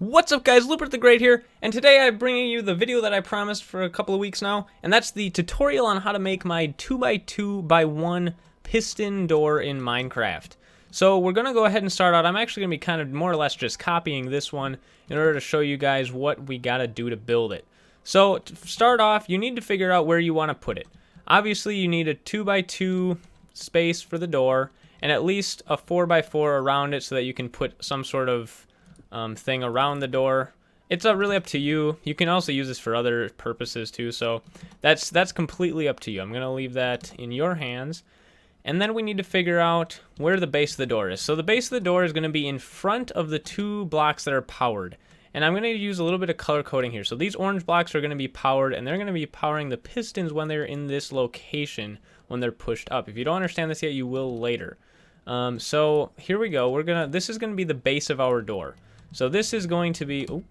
What's up guys, Lubert the Great here, and today I'm bringing you the video that I promised for a couple of weeks now, and that's the tutorial on how to make my 2x2x1 piston door in Minecraft. So we're going to go ahead and start out. I'm actually going to be kind of more or less just copying this one in order to show you guys what we got to do to build it. So to start off, you need to figure out where you want to put it. Obviously you need a 2x2 space for the door, and at least a 4x4 around it so that you can put some sort of thing around the door. It's really up to you. You can also use this for other purposes too, so that's completely up to you. I'm going to leave that in your hands. And then we need to figure out where the base of the door is. So the base of the door is going to be in front of the two blocks that are powered. And I'm going to use a little bit of color coding here. So these orange blocks are going to be powered, and they're going to be powering the pistons when they're in this location when they're pushed up. If you don't understand this yet, you will later. So here we go. This is going to be the base of our door. So this is going to be, oops,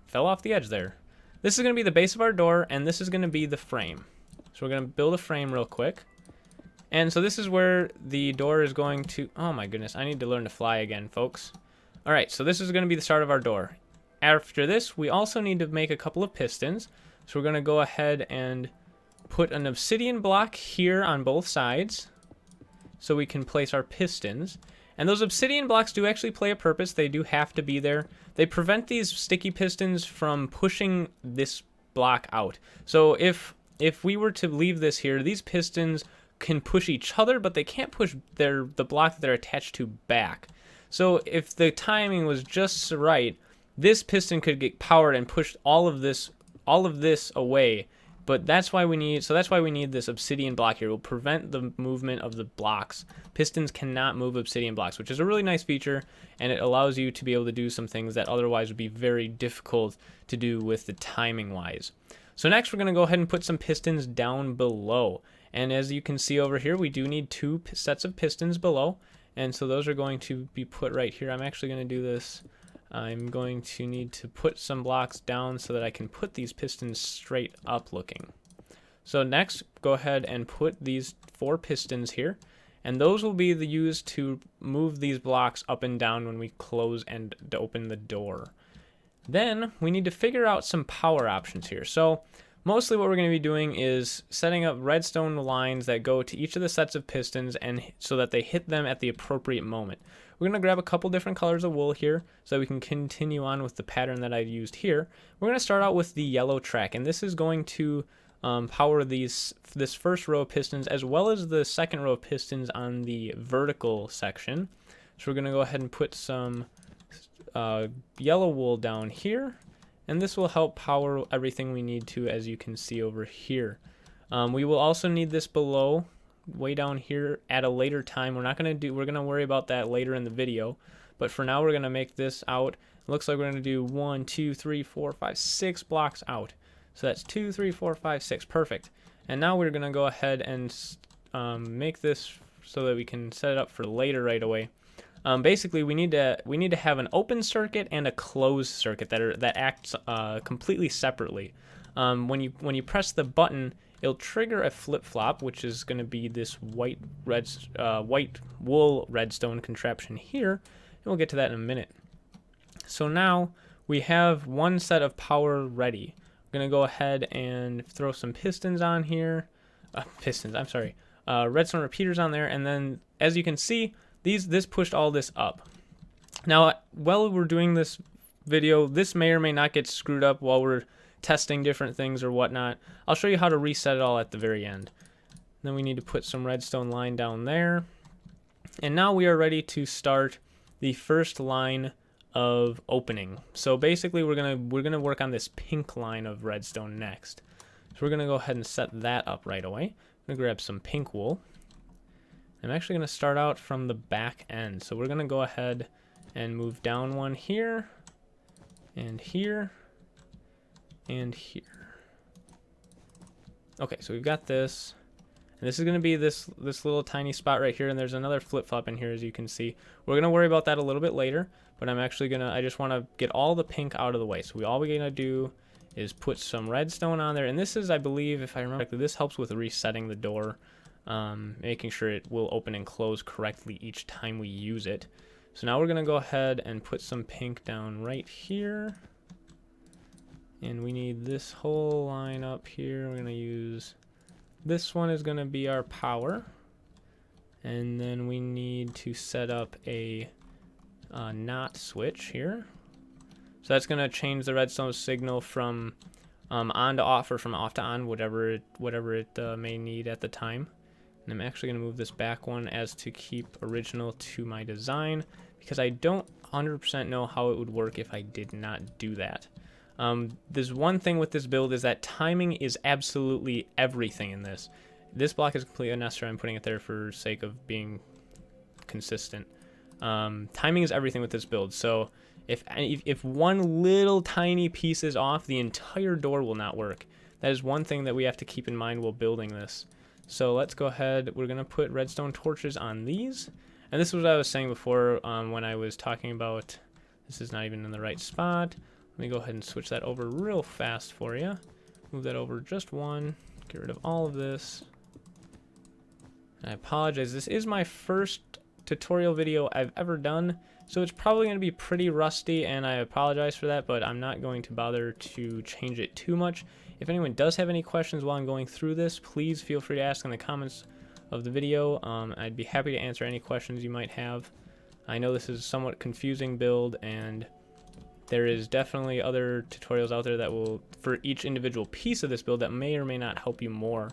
fell off the edge there. This is going to be the base of our door, and this is going to be the frame. So we're going to build a frame real quick. And so this is where the door is going to, oh my goodness, I need to learn to fly again, folks. All right, so this is going to be the start of our door. After this, we also need to make a couple of pistons. So we're going to go ahead and put an obsidian block here on both sides so we can place our pistons. And those obsidian blocks do actually play a purpose. They do have to be there. They prevent these sticky pistons from pushing this block out. So if we were to leave this here, these pistons can push each other, but they can't push the block that they're attached to back. So if the timing was just right, this piston could get powered and push all of this away. But that's why we need this obsidian block here. It will prevent the movement of the blocks. Pistons cannot move obsidian blocks, which is a really nice feature, and it allows you to be able to do some things that otherwise would be very difficult to do with the timing wise. So next we're going to go ahead and put some pistons down below. And as you can see over here, we do need two sets of pistons below. And so those are going to be put right here. I'm actually going to do this. I'm going to need to put some blocks down so that I can put these pistons straight up looking. So next, go ahead and put these 4 pistons here, and those will be used to move these blocks up and down when we close and open the door. Then we need to figure out some power options here. So mostly what we're going to be doing is setting up redstone lines that go to each of the sets of pistons, and so that they hit them at the appropriate moment. We're going to grab a couple different colors of wool here so that we can continue on with the pattern that I used here. We're going to start out with the yellow track, and this is going to power this first row of pistons as well as the second row of pistons on the vertical section. So we're going to go ahead and put some yellow wool down here, and this will help power everything we need to, as you can see over here. We will also need this below, way down here, at a later time. We're going to worry about that later in the video, but for now we're going to make this out. It looks like we're going to do 1 2 3 4 5 6 blocks out. So that's 2 3 4 5 6, perfect. And now we're going to go ahead and make this so that we can set it up for later right away. Basically we need to have an open circuit and a closed circuit that acts completely separately. When you press the button, it'll trigger a flip-flop, which is going to be this white wool redstone contraption here, and we'll get to that in a minute. So now we have one set of power ready. We're going to go ahead and throw some pistons on here. Redstone repeaters on there, and then as you can see, this pushed all this up. Now, while we're doing this video, this may or may not get screwed up while we're testing different things or whatnot. I'll show you how to reset it all at the very end. Then we need to put some redstone line down there. And now we are ready to start the first line of opening. So basically we're gonna work on this pink line of redstone next. So we're gonna go ahead and set that up right away. I'm gonna grab some pink wool. I'm actually gonna start out from the back end. So we're gonna go ahead and move down one here, and here, and here. Okay, so we've got this, and this is going to be this little tiny spot right here, and there's another flip-flop in here, as you can see. We're going to worry about that a little bit later, but I just want to get all the pink out of the way. So all we're going to do is put some redstone on there, and this is, I believe, if I remember correctly, this helps with resetting the door, making sure it will open and close correctly each time we use it. So now we're going to go ahead and put some pink down right here. And we need this whole line up here. We're going to use, this one is going to be our power. And then we need to set up a not switch here. So that's going to change the redstone signal from on to off, or from off to on, whatever it may need at the time. And I'm actually going to move this back one as to keep original to my design, because I don't 100% know how it would work if I did not do that. There's one thing with this build is that timing is absolutely everything in this. This block is completely unnecessary. I'm putting it there for sake of being consistent. Timing is everything with this build. So if one little tiny piece is off, the entire door will not work. That is one thing that we have to keep in mind while building this. So let's go ahead. We're going to put redstone torches on these. And this is what I was saying before when I was talking about this is not even in the right spot. Let me go ahead and switch that over real fast for you. Move that over just one. Get rid of all of this. And I apologize. This is my first tutorial video I've ever done, so it's probably going to be pretty rusty, and I apologize for that, but I'm not going to bother to change it too much. If anyone does have any questions while I'm going through this, please feel free to ask in the comments of the video. I'd be happy to answer any questions you might have. I know this is a somewhat confusing build, and there is definitely other tutorials out there that will, for each individual piece of this build, that may or may not help you more.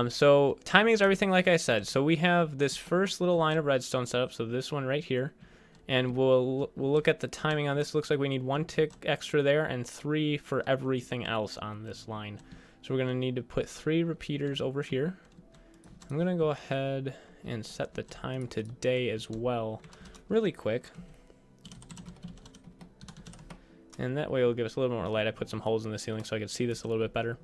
So timing is everything, like I said. So we have this first little line of redstone set up, so this one right here, and we'll look at the timing on this. Looks like we need 1 tick extra there and 3 for everything else on this line. So we're going to need to put 3 repeaters over here. I'm going to go ahead and set the time to day as well really quick. And that way it'll give us a little more light. I put some holes in the ceiling so I could see this a little bit better.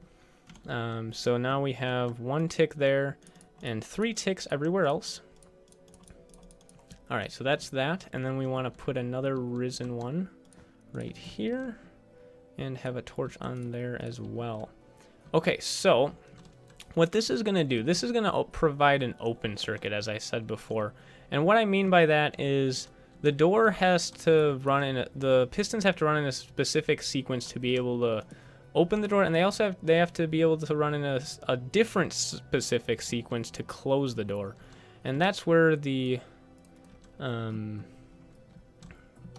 So now we have 1 tick there and 3 ticks everywhere else. Alright, so that's that. And then we want to put another risen one right here and have a torch on there as well. Okay, so what this is going to do, this is going to provide an open circuit, as I said before. And what I mean by that is the door has to run in, the pistons have to run in a specific sequence to be able to open the door, and they have to be able to run in a different specific sequence to close the door. And that's where the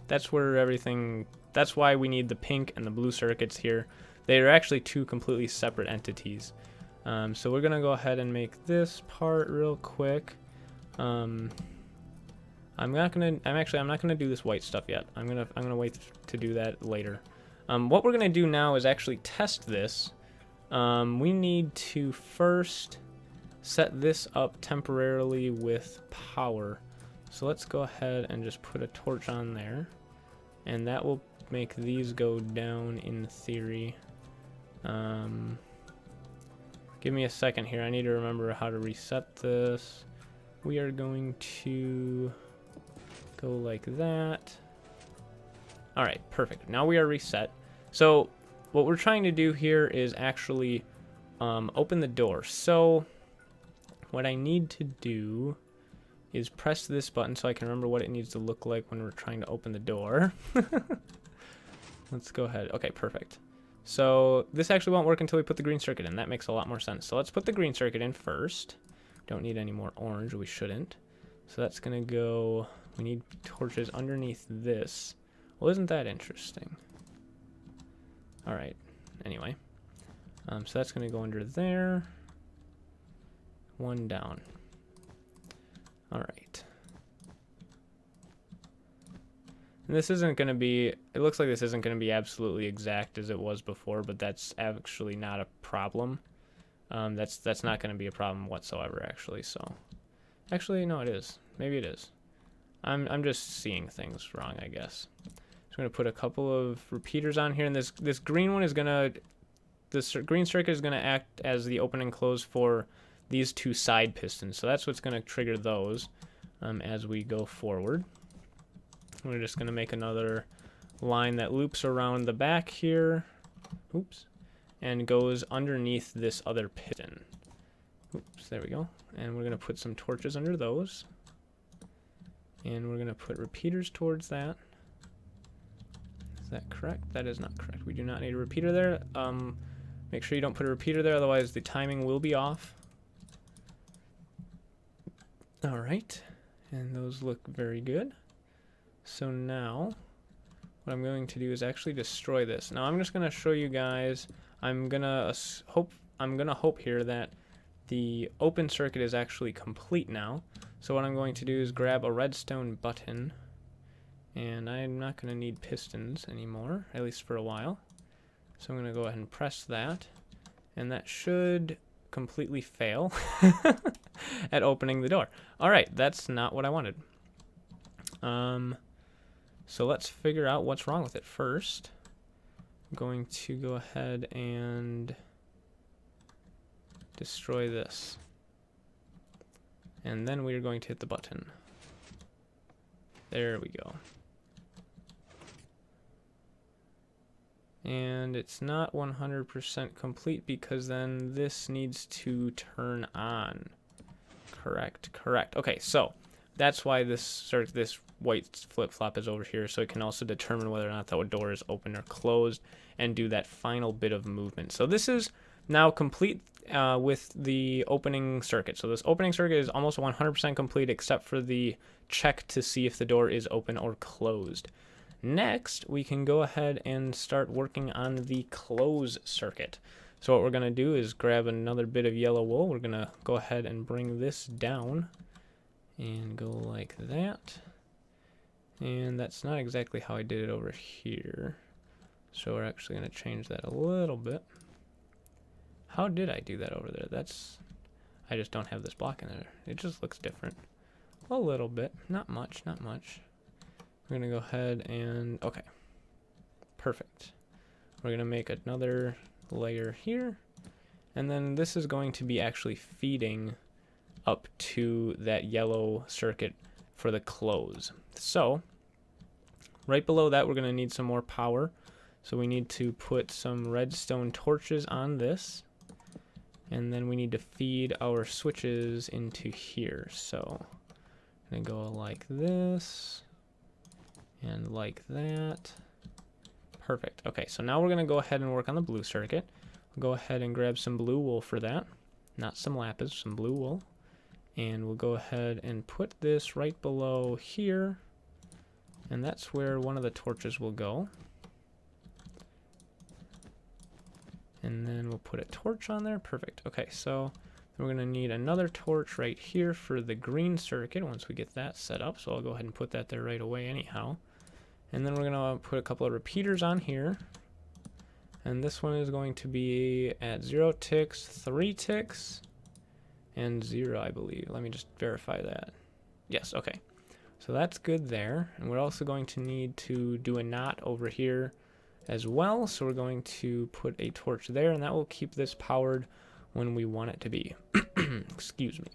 that's why we need the pink and the blue circuits here. They are actually 2 completely separate entities. So we're gonna go ahead and make this part real quick. I'm not gonna do this white stuff yet. I'm gonna wait to do that later. What we're gonna do now is actually test this. We need to first set this up temporarily with power. So let's go ahead and just put a torch on there, and that will make these go down in theory. Give me a second here. I need to remember how to reset this. We are going to go like that. All right, perfect. Now we are reset. So what we're trying to do here is actually open the door. So what I need to do is press this button so I can remember what it needs to look like when we're trying to open the door. Let's go ahead. Okay, perfect. So this actually won't work until we put the green circuit in. That makes a lot more sense. So let's put the green circuit in first. Don't need any more orange, we shouldn't. So that's gonna go, we need torches underneath this. Well, isn't that interesting? All right, anyway. So that's gonna go under there. 1 down. All right. And this isn't going to be, it looks like this isn't going to be absolutely exact as it was before, but that's actually not a problem. That's not going to be a problem whatsoever, actually. So, actually, no, it is. Maybe it is. I'm just seeing things wrong, I guess. I'm going to put a couple of repeaters on here, and this green one is going to, this green circuit is going to act as the open and close for these 2 side pistons. So that's what's going to trigger those as we go forward. We're just going to make another line that loops around the back here. Oops. And goes underneath this other piston. Oops, there we go. And we're going to put some torches under those. And we're going to put repeaters towards that. Is that correct? That is not correct. We do not need a repeater there. Make sure you don't put a repeater there, otherwise the timing will be off. All right, and those look very good. So now what I'm going to do is actually destroy this. Now I'm just going to show you guys. I'm gonna hope here that the open circuit is actually complete now. So what I'm going to do is grab a redstone button, and I'm not going to need pistons anymore, at least for a while. So I'm going to go ahead and press that, and that should completely fail at opening the door. All right, that's not what I wanted. So let's figure out what's wrong with it first. I'm going to go ahead and destroy this. And then we are going to hit the button. There we go. And it's not 100% complete because then this needs to turn on. Correct. Okay, so that's why this white flip-flop is over here, so it can also determine whether or not the door is open or closed and do that final bit of movement. So this is now complete with the opening circuit. So this opening circuit is almost 100% complete except for the check to see if the door is open or closed. Next, we can go ahead and start working on the close circuit. So what we're going to do is grab another bit of yellow wool. We're going to go ahead and bring this down and go like that. And that's not exactly how I did it over here. So we're actually going to change that a little bit. How did I do that over there? I just don't have this block in there. It just looks different. A little bit. Not much. We're going to go ahead and, okay, perfect. We're going to make another layer here, and then this is going to be actually feeding up to that yellow circuit for the close. So right below that, we're going to need some more power. So we need to put some redstone torches on this, and then we need to feed our switches into here. So I'm going to go like this. And like that. Perfect. Okay, so now we're going to go ahead and work on the blue circuit. We'll go ahead and grab some blue wool for that. Not some lapis, some blue wool. And we'll go ahead and put this right below here. And that's where one of the torches will go. And then we'll put a torch on there. Perfect. Okay, so we're going to need another torch right here for the green circuit once we get that set up. So I'll go ahead and put that there right away anyhow. And then we're going to put a couple of repeaters on here. And this one is going to be at 0 ticks, 3 ticks, and 0, I believe. Let me just verify that. Yes, okay. So that's good there. And we're also going to need to do a knot over here as well. So we're going to put a torch there, and that will keep this powered when we want it to be. Excuse me.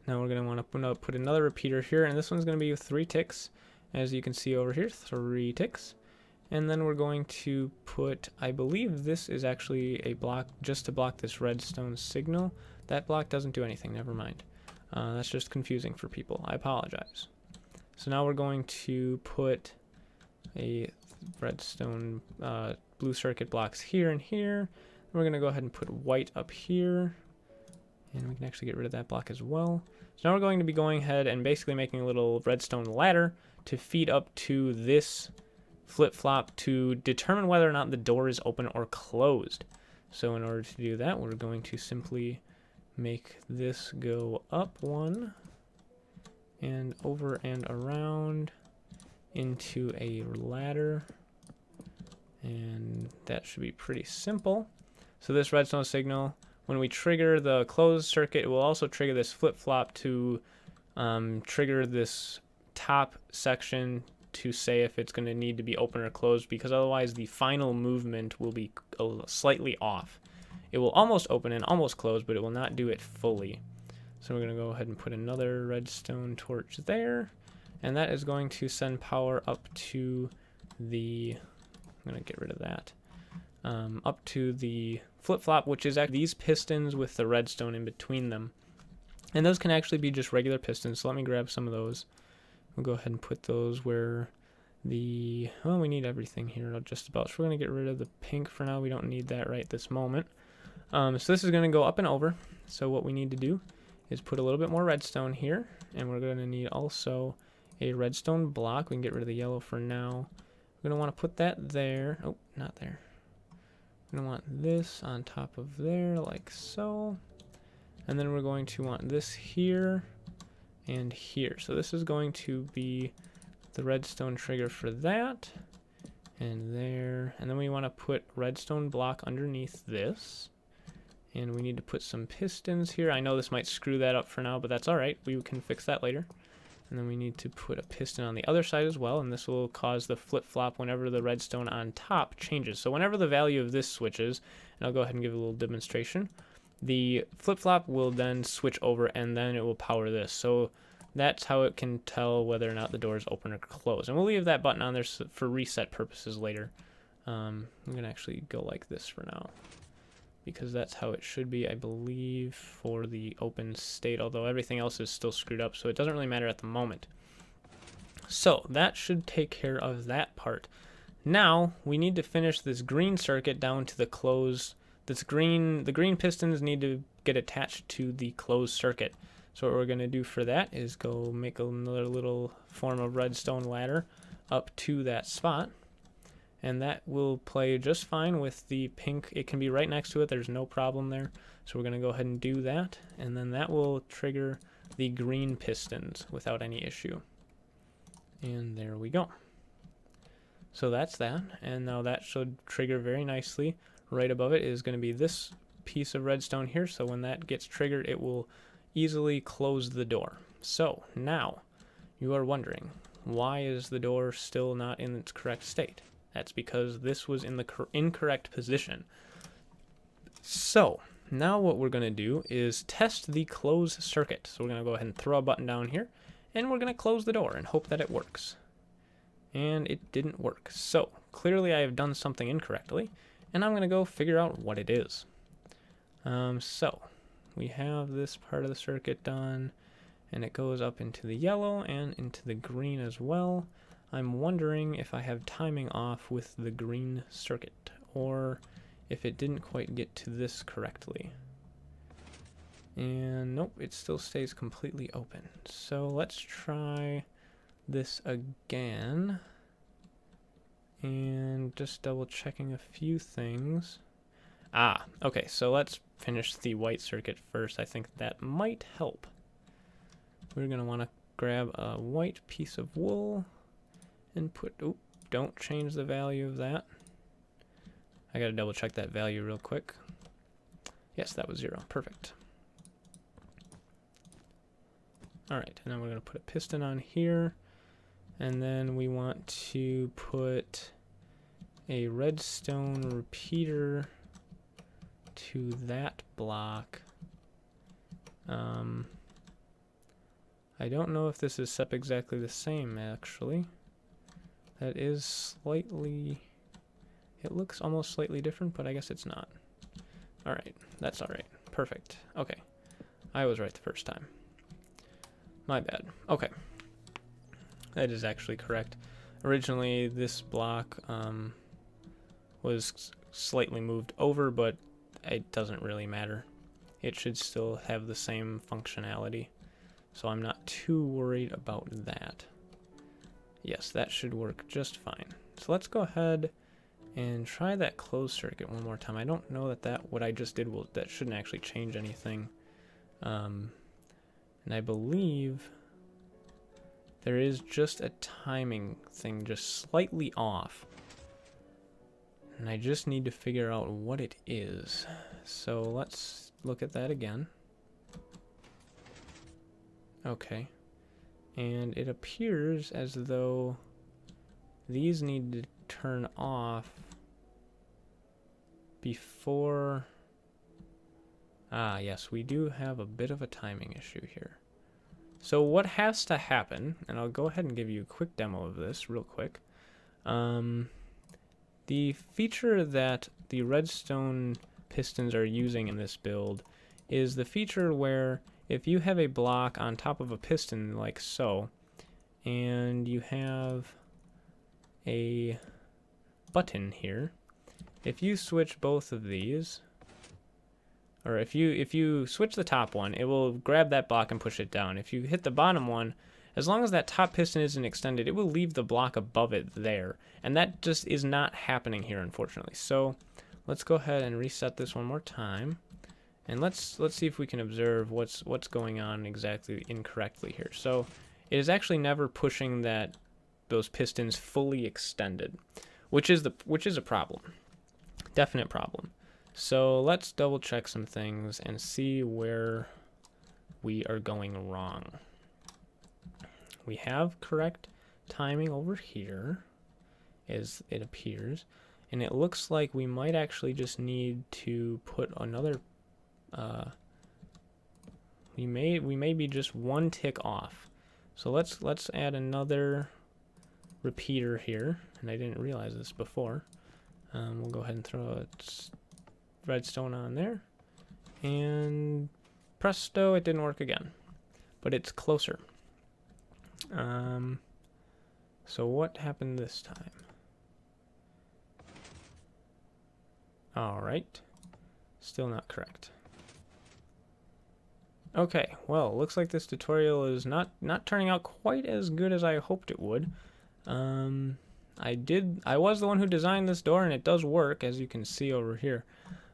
Now we're going to want to put another repeater here, and this one's going to be 3 ticks. As you can see over here, 3 ticks. And then we're going to put, I believe this is actually a block just to block this redstone signal. That block doesn't do anything, never mind. That's just confusing for people. I apologize. So now we're going to put a redstone blue circuit blocks here and here. We're going to go ahead and put white up here. And we can actually get rid of that block as well. So now we're going to be going ahead and basically making a little redstone ladder to feed up to this flip-flop to determine whether or not the door is open or closed. So in order to do that, we're going to simply make this go up 1 and over and around into a ladder. And that should be pretty simple. So this redstone signal, when we trigger the closed circuit, it will also trigger this flip-flop to trigger this top section to say if it's going to need to be open or closed, because otherwise the final movement will be slightly off. It will almost open and almost close, but it will not do it fully. So we're going to go ahead and put another redstone torch there, and that is going to send power up to the, I'm going to get rid of that, up to the flip-flop, which is actually these pistons with the redstone in between them. And those can actually be just regular pistons, so let me grab some of those. We'll go ahead and put those where we need everything here just about. So we're going to get rid of the pink for now. We don't need that right this moment. So this is going to go up and over. So what we need to do is put a little bit more redstone here, and we're going to need also a redstone block. We can get rid of the yellow for now. We're going to want to put that there. Oh, not there. We're going to want this on top of there like so. And then we're going to want this here and here. So this is going to be the redstone trigger for that, and there. And then we want to put redstone block underneath this. And we need to put some pistons here. I know this might screw that up for now, but that's all right. We can fix that later. And then we need to put a piston on the other side as well, and this will cause the flip-flop whenever the redstone on top changes. So whenever the value of this switches, and I'll go ahead and give a little demonstration, the flip-flop will then switch over, and then it will power this. So that's how it can tell whether or not the door is open or closed. And we'll leave that button on there for reset purposes later. I'm going to actually go like this for now, because that's how it should be, I believe, for the open state, although everything else is still screwed up, so it doesn't really matter at the moment. So that should take care of that part. Now we need to finish this green circuit down to the closed. The green pistons need to get attached to the closed circuit. So what we're going to do for that is go make another little form of redstone ladder up to that spot. And that will play just fine with the pink. It can be right next to it. There's no problem there. So we're going to go ahead and do that. And then that will trigger the green pistons without any issue. And there we go. So that's that. And now that should trigger very nicely. Right above it is going to be this piece of redstone here. So when that gets triggered, it will easily close the door. So now you are wondering, why is the door still not in its correct state? That's because this was in the incorrect position. So now what we're going to do is test the close circuit. So we're going to go ahead and throw a button down here, and we're going to close the door and hope that it works. And it didn't work. So clearly I have done something incorrectly, and I'm going to go figure out what it is. So we have this part of the circuit done, and it goes up into the yellow and into the green as well. I'm wondering if I have timing off with the green circuit, or if it didn't quite get to this correctly. And nope, it still stays completely open. So let's try this again. And just double checking a few things. Okay, so let's finish the white circuit first. I think that might help. We're going to want to grab a white piece of wool and put, don't change the value of that. I gotta double check that value real quick. Yes, that was 0. Perfect. Alright, and then we're gonna put a piston on here, and then we want to put a redstone repeater to that block. I don't know if this is set exactly the same, actually. That is slightly, it looks almost slightly different, but I guess it's not. Alright, that's alright. Perfect. Okay. I was right the first time. My bad. Okay. That is actually correct. Originally, this block was slightly moved over, but it doesn't really matter. It should still have the same functionality, so I'm not too worried about that. Yes, that should work just fine. So let's go ahead and try that closed circuit one more time. I don't know that what I just did that shouldn't actually change anything. And I believe there is just a timing thing just slightly off. And I just need to figure out what it is. So let's look at that again. Okay. And it appears as though these need to turn off before... yes, we do have a bit of a timing issue here. So what has to happen, and I'll go ahead and give you a quick demo of this real quick. The feature that the redstone pistons are using in this build is the feature where if you have a block on top of a piston like so, and you have a button here, if you switch both of these, or if you switch the top one, it will grab that block and push it down. If you hit the bottom one, as long as that top piston isn't extended, it will leave the block above it there. And that just is not happening here, unfortunately. So let's go ahead and reset this one more time. And let's see if we can observe what's going on exactly incorrectly here. So it is actually never pushing those pistons fully extended, which is a problem. Definite problem. So let's double check some things and see where we are going wrong. We have correct timing over here, as it appears, and it looks like we might actually just need to put another we may be just one tick off. So let's add another repeater here, and I didn't realize this before. We'll go ahead and throw a redstone on there, and presto, it didn't work again, but it's closer. So what happened this time? All right, still not correct. Okay, well, looks like this tutorial is not turning out quite as good as I hoped it would. I was the one who designed this door, and it does work, as you can see over here.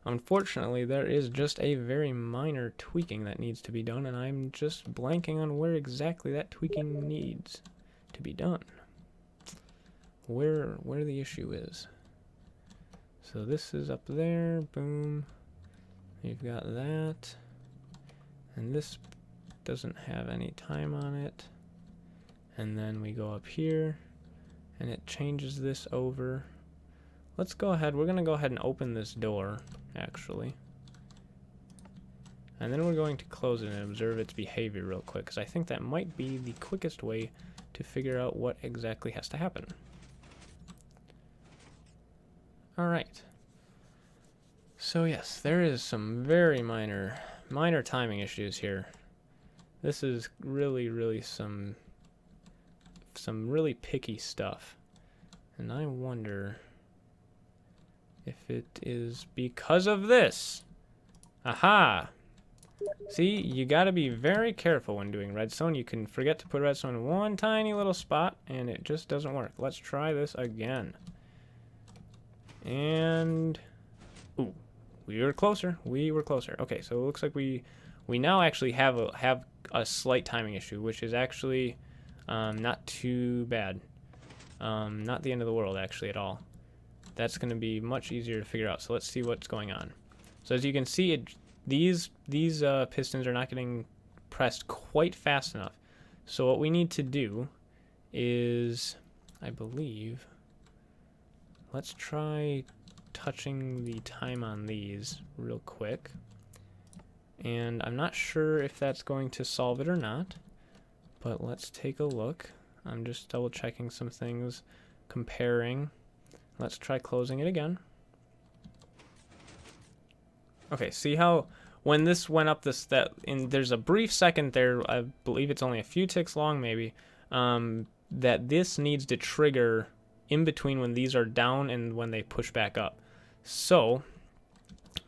Unfortunately, there is just a very minor tweaking that needs to be done, and I'm just blanking on where exactly that tweaking needs to be done. Where the issue is. So this is up there, boom. You've got that. And this doesn't have any time on it. And then we go up here, and it changes this over. Let's go ahead, we're gonna go ahead and open this door, actually. And then we're going to close it and observe its behavior real quick, because I think that might be the quickest way to figure out what exactly has to happen. Alright. So yes, there is some very minor timing issues here. This is really some really picky stuff. And I wonder if it is because of this. Aha! See, you gotta be very careful when doing redstone. You can forget to put redstone in one tiny little spot, and it just doesn't work. Let's try this again. And ooh, we were closer. Okay, so it looks like we now actually have a slight timing issue, which is actually not too bad. Not the end of the world, actually, at all. That's going to be much easier to figure out. So let's see what's going on. So as you can see, these pistons are not getting pressed quite fast enough. So what we need to do is, I believe, let's try touching the time on these real quick. And I'm not sure if that's going to solve it or not, but let's take a look. I'm just double checking some things, comparing. Let's try closing it again. Okay, see how when this went up there's a brief second there, I believe it's only a few ticks long maybe, that this needs to trigger in between when these are down and when they push back up. So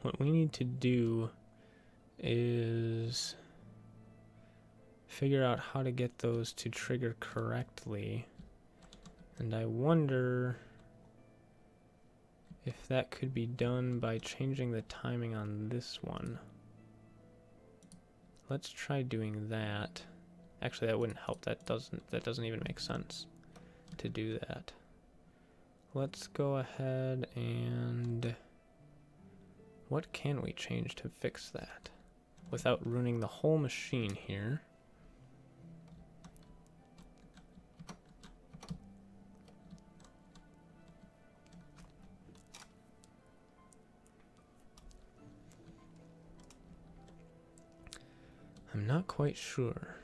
what we need to do is figure out how to get those to trigger correctly. And I wonder if that could be done by changing the timing on this one. Let's try doing that. Actually, that wouldn't help. That doesn't even make sense to do that. Let's go ahead and what can we change to fix that without ruining the whole machine here? I'm not quite sure.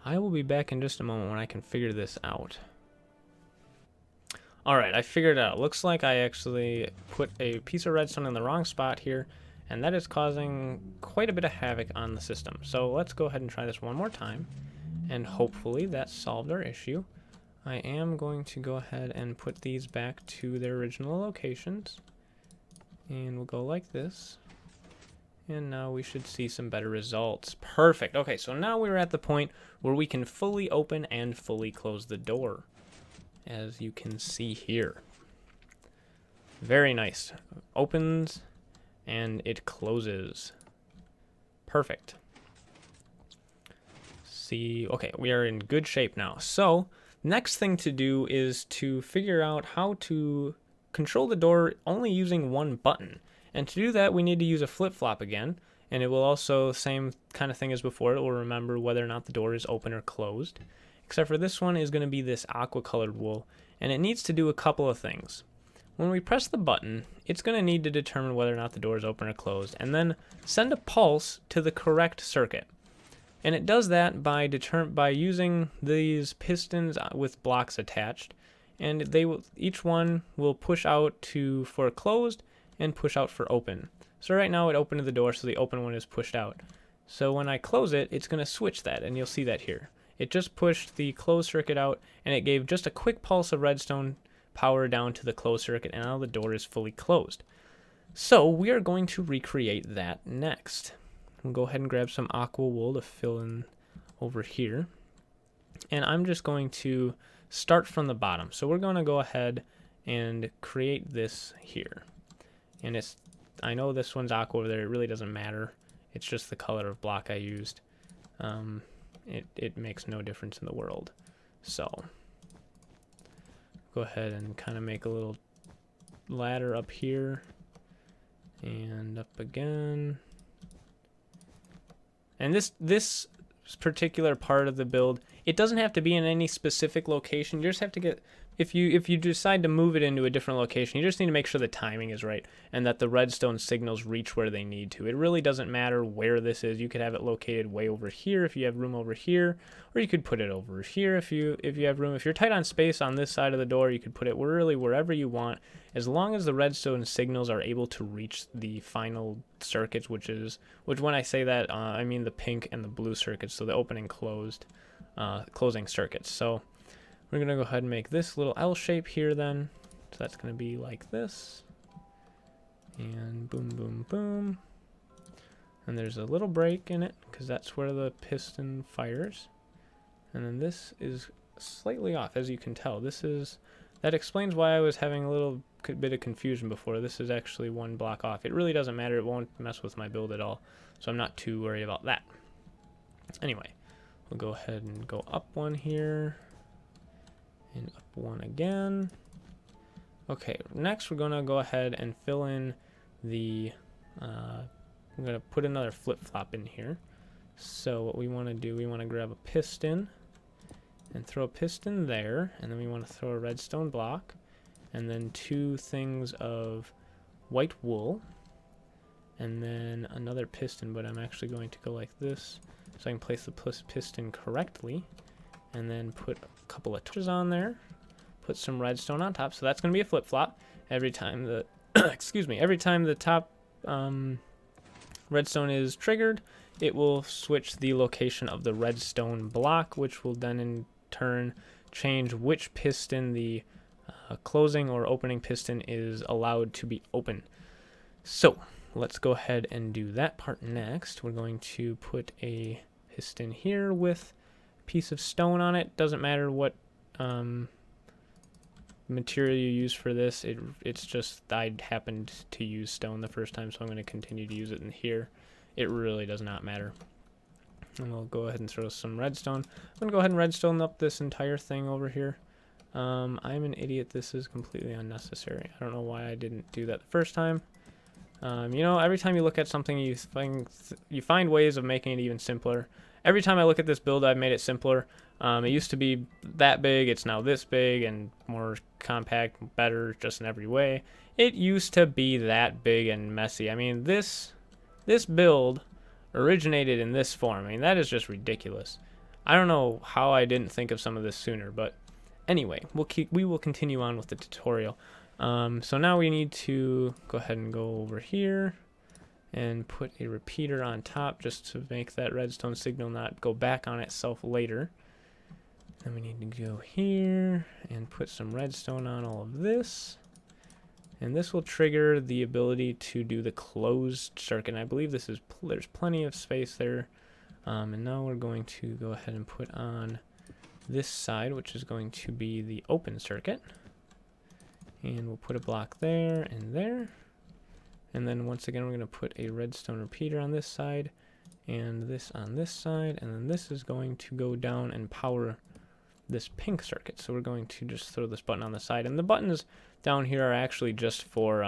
I will be back in just a moment when I can figure this out. Alright, I figured it out. Looks like I actually put a piece of redstone in the wrong spot here, and that is causing quite a bit of havoc on the system. So let's go ahead and try this one more time, and hopefully that solved our issue. I am going to go ahead and put these back to their original locations, and we'll go like this. And now we should see some better results. Perfect. Okay, so now we're at the point where we can fully open and fully close the door, as you can see here. Very nice. Opens and it closes. Perfect. See, okay, we are in good shape now. So, next thing to do is to figure out how to control the door only using one button. And to do that, we need to use a flip-flop again, and it will also, same kind of thing as before, it will remember whether or not the door is open or closed. Except for this one is going to be this aqua-colored wool, and it needs to do a couple of things. When we press the button, it's going to need to determine whether or not the door is open or closed, and then send a pulse to the correct circuit. And it does that by using these pistons with blocks attached, and they will, each one will push out for closed and push out for open. So right now it opened the door, so the open one is pushed out. So when I close it, it's going to switch that, and you'll see that here. It just pushed the closed circuit out, and it gave just a quick pulse of redstone power down to the closed circuit, and now the door is fully closed. So we are going to recreate that next. We'll go ahead and grab some aqua wool to fill in over here. And I'm just going to start from the bottom. So we're going to go ahead and create this here. And I know this one's aqua over there, it really doesn't matter. It's just the color of block I used. It makes no difference in the world. So, go ahead and kind of make a little ladder up here. And up again. And this particular part of the build, it doesn't have to be in any specific location. You just have to get, if you decide to move it into a different location, you just need to make sure the timing is right and that the redstone signals reach where they need to. It really doesn't matter where this is. You could have it located way over here if you have room over here, or you could put it over here if you have room. If you're tight on space on this side of the door, you could put it really wherever you want, as long as the redstone signals are able to reach the final circuits, which when I say that, I mean the pink and the blue circuits, so the open and closing circuits. So we're going to go ahead and make this little L shape here then. So that's going to be like this. And boom, boom, boom. And there's a little break in it because that's where the piston fires. And then this is slightly off, as you can tell. That explains why I was having a little bit of confusion before. This is actually one block off. It really doesn't matter. It won't mess with my build at all. So I'm not too worried about that. Anyway, we'll go ahead and go up one here. And up one again. Okay, next we're going to go ahead and fill in the, I'm going to put another flip-flop in here. So what we want to do, we want to grab a piston and throw a piston there, and then we want to throw a redstone block, and then 2 things of white wool, and then another piston, but I'm actually going to go like this so I can place the piston correctly. And then put a couple of torches on there, put some redstone on top. So that's going to be a flip-flop. Every time the every time the top redstone is triggered, it will switch the location of the redstone block, which will then in turn change which piston the closing or opening piston is allowed to be open. So let's go ahead and do that part next. We're going to put a piston here with piece of stone on it. Doesn't matter what material you use for this. It's just I happened to use stone the first time, so I'm going to continue to use it in here. It really does not matter. And we'll go ahead and throw some redstone. I'm going to go ahead and redstone up this entire thing over here. I'm an idiot. This is completely unnecessary. I don't know why I didn't do that the first time. You know, every time you look at something, you find ways of making it even simpler. Every time I look at this build, I've made it simpler. It used to be that big, it's now this big and more compact, better just in every way. It used to be that big and messy. I mean, this build originated in this form. I mean, that is just ridiculous. I don't know how I didn't think of some of this sooner, but anyway, we will continue on with the tutorial. So now we need to go ahead and go over here and put a repeater on top just to make that redstone signal not go back on itself later. Then we need to go here and put some redstone on all of this. And this will trigger the ability to do the closed circuit. And I believe this is there's plenty of space there. And now we're going to go ahead and put on this side, which is going to be the open circuit. And we'll put a block there and there. And then once again, we're going to put a redstone repeater on this side and this on this side. And then this is going to go down and power this pink circuit. So we're going to just throw this button on the side. And the buttons down here are actually just for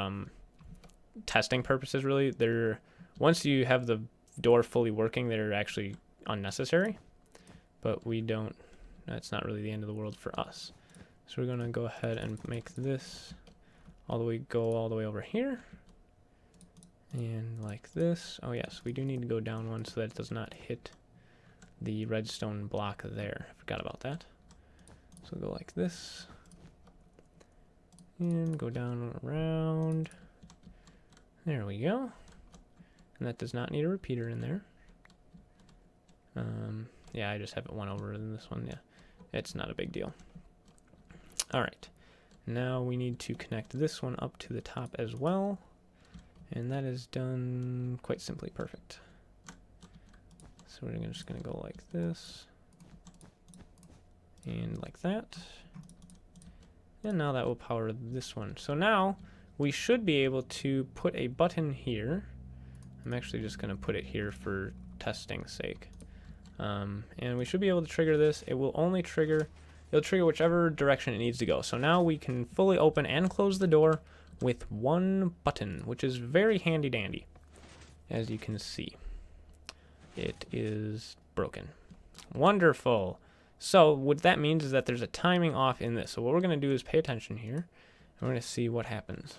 testing purposes, really. They're, once you have the door fully working, they're actually unnecessary. But we don't, that's not really the end of the world for us. So we're going to go ahead and make this go all the way over here. And like this. Oh yes, we do need to go down one so that it does not hit the redstone block there. I forgot about that. So go like this. And go down around. There we go. And that does not need a repeater in there. Yeah, I just have it one over in this one. Yeah, it's not a big deal. All right. Now we need to connect this one up to the top as well. And that is done quite simply. Perfect. So we're just going to go like this. And like that. And now that will power this one. So now we should be able to put a button here. I'm actually just going to put it here for testing's sake. And we should be able to trigger this. It will only trigger, it'll trigger whichever direction it needs to go. So now we can fully open and close the door with one button, which is very handy dandy. As you can see, it is broken. Wonderful. So what that means is that there's a timing off in this. So what we're going to do is pay attention here. And we're going to see what happens.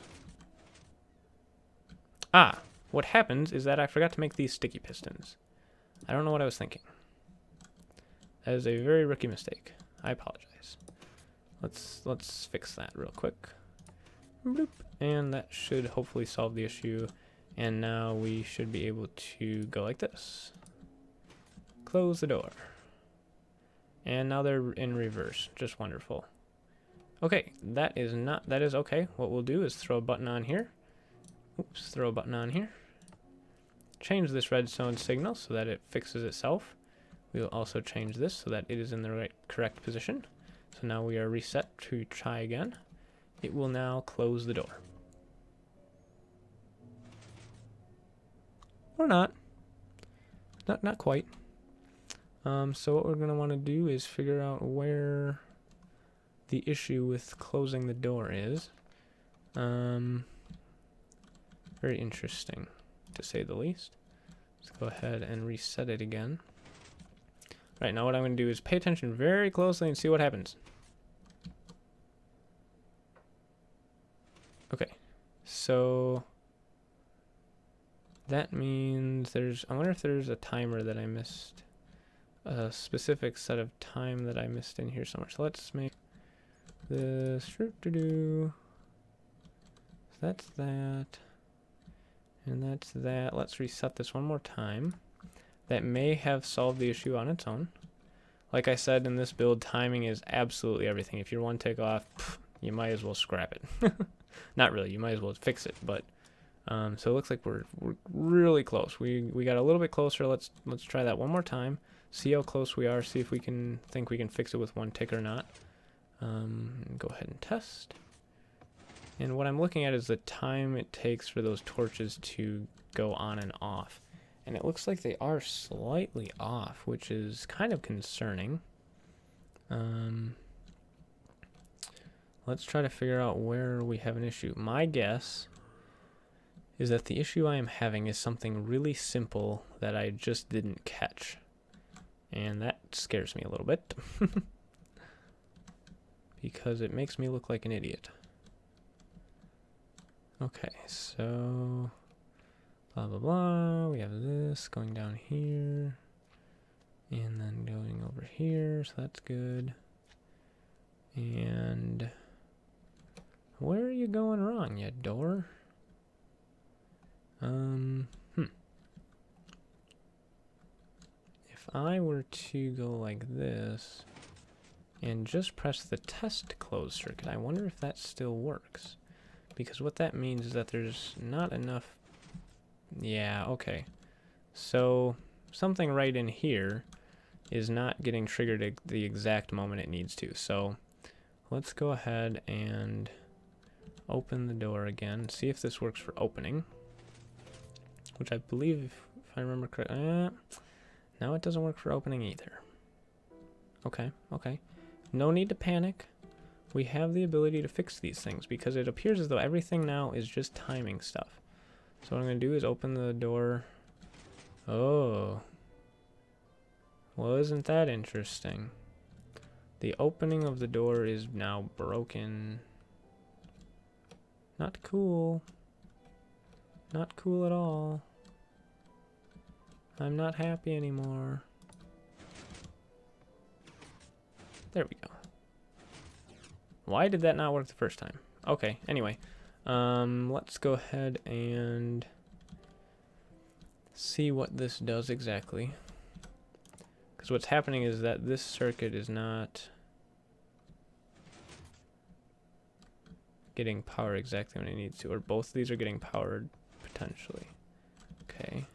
Ah, what happens is that I forgot to make these sticky pistons. I don't know what I was thinking. That is a very rookie mistake. I apologize. Let's fix that real quick. Bloop. And that should hopefully solve the issue. And now we should be able to go like this. Close the door. And now they're in reverse. Just wonderful. Okay, that is okay. What we'll do is throw a button on here. Oops, throw a button on here. Change this redstone signal so that it fixes itself. We will also change this so that it is in the correct position. So now we are reset to try again. It will now close the door. Or not. Not quite. So what we're going to want to do is figure out where the issue with closing the door is. Very interesting, to say the least. Let's go ahead and reset it again. Right, now what I'm going to do is pay attention very closely and see what happens. Okay, so that means I wonder if there's a timer that I missed. A specific set of time that I missed in here somewhere. So let's make this. So that's that. And that's that. Let's reset this one more time. That may have solved the issue on its own. Like I said, in this build, timing is absolutely everything. If you're one tick off, you might as well scrap it. Not really, you might as well fix it. But so it looks like we're really close. We got a little bit closer. Let's try that one more time. See how close we are. See if we can fix it with one tick or not. Go ahead and test. And what I'm looking at is the time it takes for those torches to go on and off. And it looks like they are slightly off, which is kind of concerning. Let's try to figure out where we have an issue. My guess is that the issue I am having is something really simple that I just didn't catch. And that scares me a little bit. Because it makes me look like an idiot. Okay, so blah blah blah, we have this going down here and then going over here, so that's good. And where are you going wrong, you door? if I were to go like this and just press the test close circuit, I wonder if that still works. Because what that means is that there's not enough... Yeah, okay. So something right in here is not getting triggered at the exact moment it needs to. So let's go ahead and open the door again. See if this works for opening. Which I believe, if I remember correctly... no, it doesn't work for opening either. Okay, okay. No need to panic. We have the ability to fix these things because it appears as though everything now is just timing stuff. So what I'm going to do is open the door. Oh. Well, isn't that interesting? The opening of the door is now broken. Not cool. Not cool at all. I'm not happy anymore. There we go. Why did that not work the first time? Okay, anyway. Let's go ahead and see what this does exactly. Because what's happening is that this circuit is not getting power exactly when it needs to. Or both of these are getting powered potentially. Okay.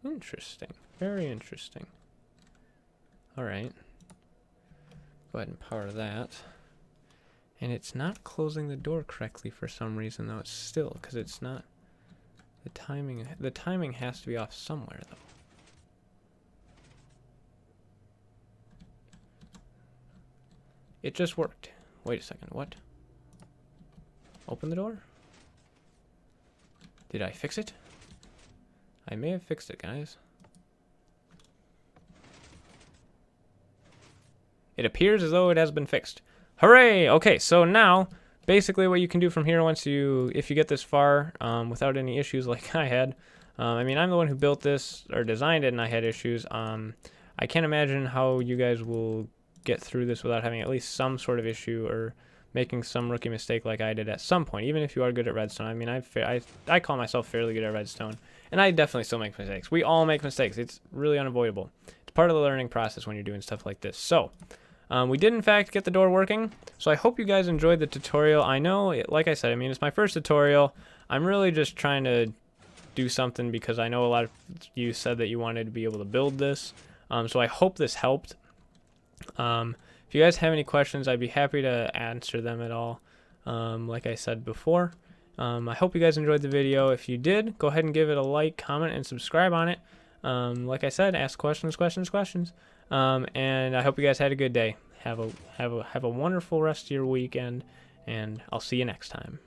Interesting. Very interesting. Alright. Go ahead and power that. And it's not closing the door correctly for some reason, though. It's still, because it's not... The timing has to be off somewhere, though. It just worked. Wait a second, what? Open the door? Did I fix it? I may have fixed it, guys. It appears as though it has been fixed. Hooray! Okay, so now, basically what you can do from here if you get this far without any issues like I had. I mean, I'm the one who built this, or designed it, and I had issues. I can't imagine how you guys will get through this without having at least some sort of issue or making some rookie mistake like I did at some point, even if you are good at redstone. I mean, I call myself fairly good at redstone, and I definitely still make mistakes. We all make mistakes. It's really unavoidable. It's part of the learning process when you're doing stuff like this. So, we did in fact get the door working, so I hope you guys enjoyed the tutorial. I know, like I said, I mean, it's my first tutorial. I'm really just trying to do something because I know a lot of you said that you wanted to be able to build this, so I hope this helped. If you guys have any questions, I'd be happy to answer them at all, like I said before. I hope you guys enjoyed the video. If you did, go ahead and give it a like, comment, and subscribe on it. Like I said, ask questions. And I hope you guys had a good day. Have a wonderful rest of your weekend, and I'll see you next time.